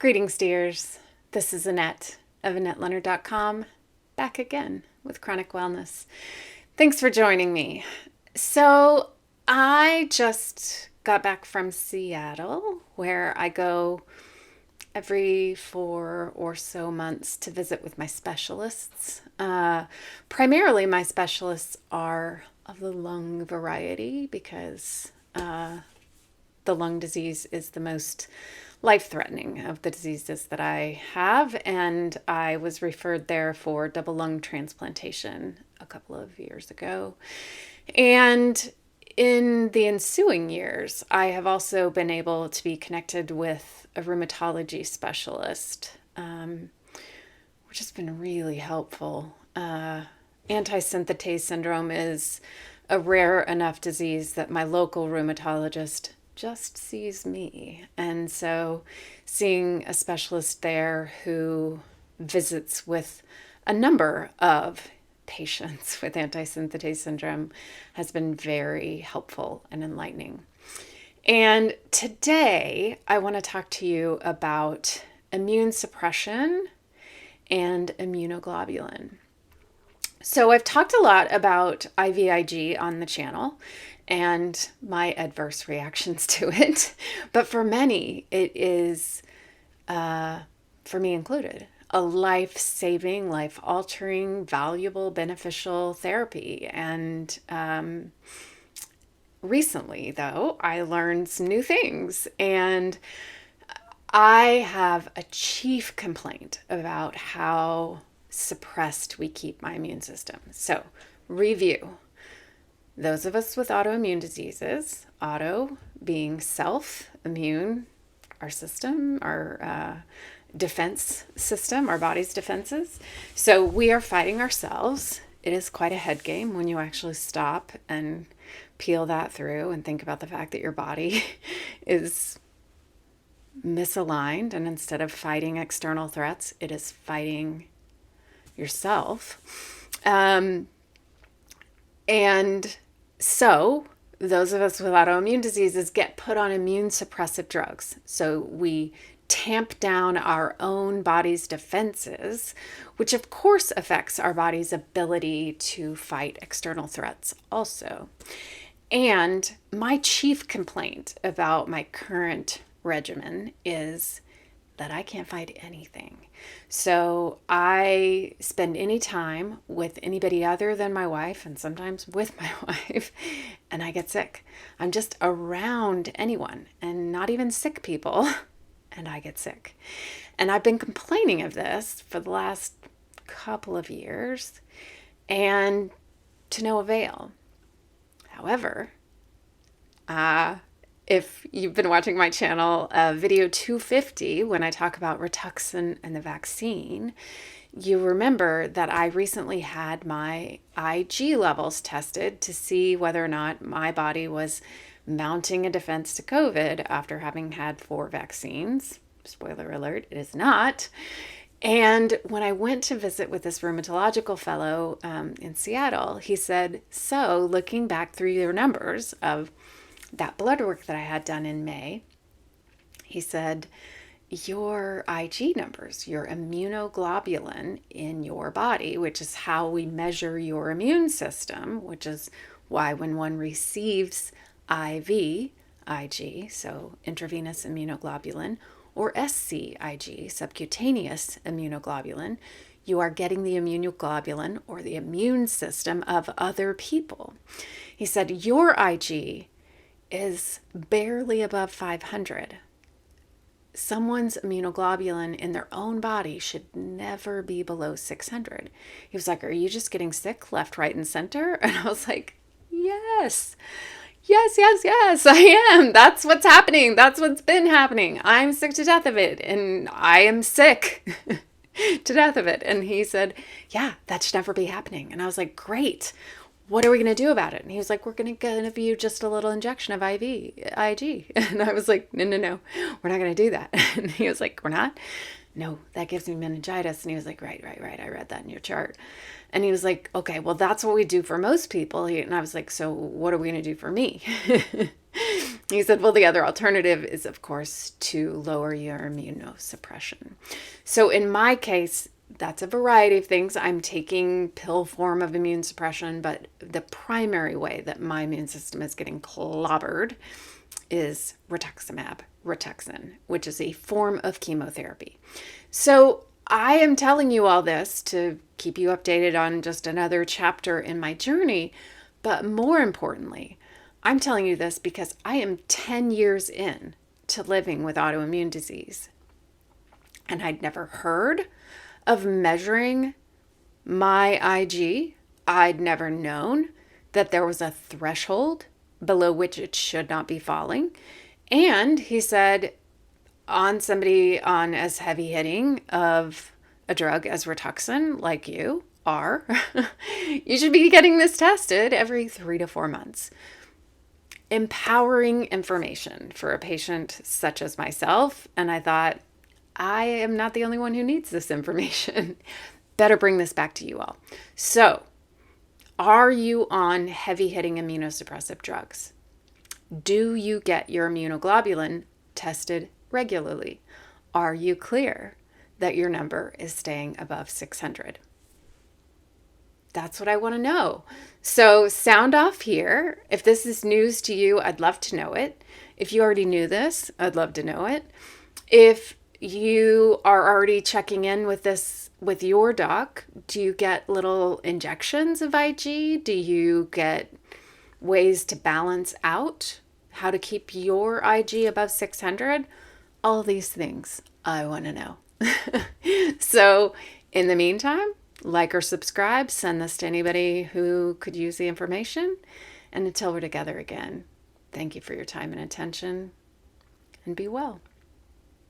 Greetings, dears. This is Annette of AnnetteLeonard.com, back again with Chronic Wellness. Thanks for joining me. So, I just got back from Seattle, where I go every 4 or so months to visit with my specialists. Primarily, my specialists are of the lung variety because the lung disease is the most life-threatening of the diseases that I have, and I was referred there for double lung transplantation a couple of years ago. And in the ensuing years, I have also been able to be connected with a rheumatology specialist, which has been really helpful. Antisynthetase syndrome is a rare enough disease that my local rheumatologist just sees me. And so seeing a specialist there who visits with a number of patients with antisynthetase syndrome has been very helpful and enlightening. And today I want to talk to you about immune suppression and immunoglobulin. So I've talked a lot about IVIg on the channel and my adverse reactions to it. But for many, it is, for me included, a life-saving, life-altering, valuable, beneficial therapy. And recently, though, I learned some new things. And I have a chief complaint about how suppressed we keep my immune system. So, review. Those of us with autoimmune diseases, auto being self, immune, our system, our defense system, our body's defenses. So we are fighting ourselves. It is quite a head game when you actually stop and peel that through and think about the fact that your body is misaligned, and instead of fighting external threats, it is fighting yourself. And so those of us with autoimmune diseases get put on immune suppressive drugs. So we tamp down our own body's defenses, which of course affects our body's ability to fight external threats also. And my chief complaint about my current regimen is that I can't fight anything. So I spend any time with anybody other than my wife, and sometimes with my wife, and I get sick. I'm just around anyone, and not even sick people, and I get sick. And I've been complaining of this for the last couple of years, and to no avail. However, if you've been watching my channel, video 250, when I talk about Rituxan and the vaccine, you remember that I recently had my Ig levels tested to see whether or not my body was mounting a defense to COVID after having had 4 vaccines. Spoiler alert, it is not. And when I went to visit with this rheumatological fellow in Seattle, he said, so looking back through your numbers of that blood work that I had done in May, he said, your Ig numbers, your immunoglobulin in your body, which is how we measure your immune system, which is why when one receives IVIg, so intravenous immunoglobulin, or SCIg, subcutaneous immunoglobulin, you are getting the immunoglobulin or the immune system of other people. He said, your Ig is barely above 500. Someone's immunoglobulin in their own body should never be below 600. He was like, are you just getting sick left, right, and center? And I was like, yes, I am. That's what's happening. That's what's been happening. I'm sick to death of it. And I am sick to death of it. And he said, yeah, that should never be happening. And I was like, great. What are we going to do about it? And he was like, we're going to give you just a little injection of Ig. And I was like, no, we're not going to do that. And he was like, we're not? No, that gives me meningitis. And he was like, right. I read that in your chart. And he was like, okay, well, that's what we do for most people. And I was like, so what are we going to do for me? He said, well, the other alternative is, of course, to lower your immunosuppression. So in my case, that's a variety of things. I'm taking pill form of immune suppression, but the primary way that my immune system is getting clobbered is Rituxan, which is a form of chemotherapy. So I am telling you all this to keep you updated on just another chapter in my journey, but more importantly, I'm telling you this because I am 10 years in to living with autoimmune disease. And I'd never heard of measuring my Ig. I'd never known that there was a threshold below which it should not be falling. And he said, on somebody on as heavy hitting of a drug as Rituxan, like you are, you should be getting this tested every 3 to 4 months. Empowering information for a patient such as myself. And I thought, I am not the only one who needs this information. Better bring this back to you all. So, are you on heavy hitting immunosuppressive drugs? Do you get your immunoglobulin tested regularly? Are you clear that your number is staying above 600? That's what I want to know. So sound off here. If this is news to you, I'd love to know it. If you already knew this, I'd love to know it. If you are already checking in with this with your doc, do you get little injections of Ig? Do you get ways to balance out how to keep your Ig above 600? All these things I want to know. So in the meantime, like or subscribe, send this to anybody who could use the information. And until we're together again, thank you for your time and attention, and be well.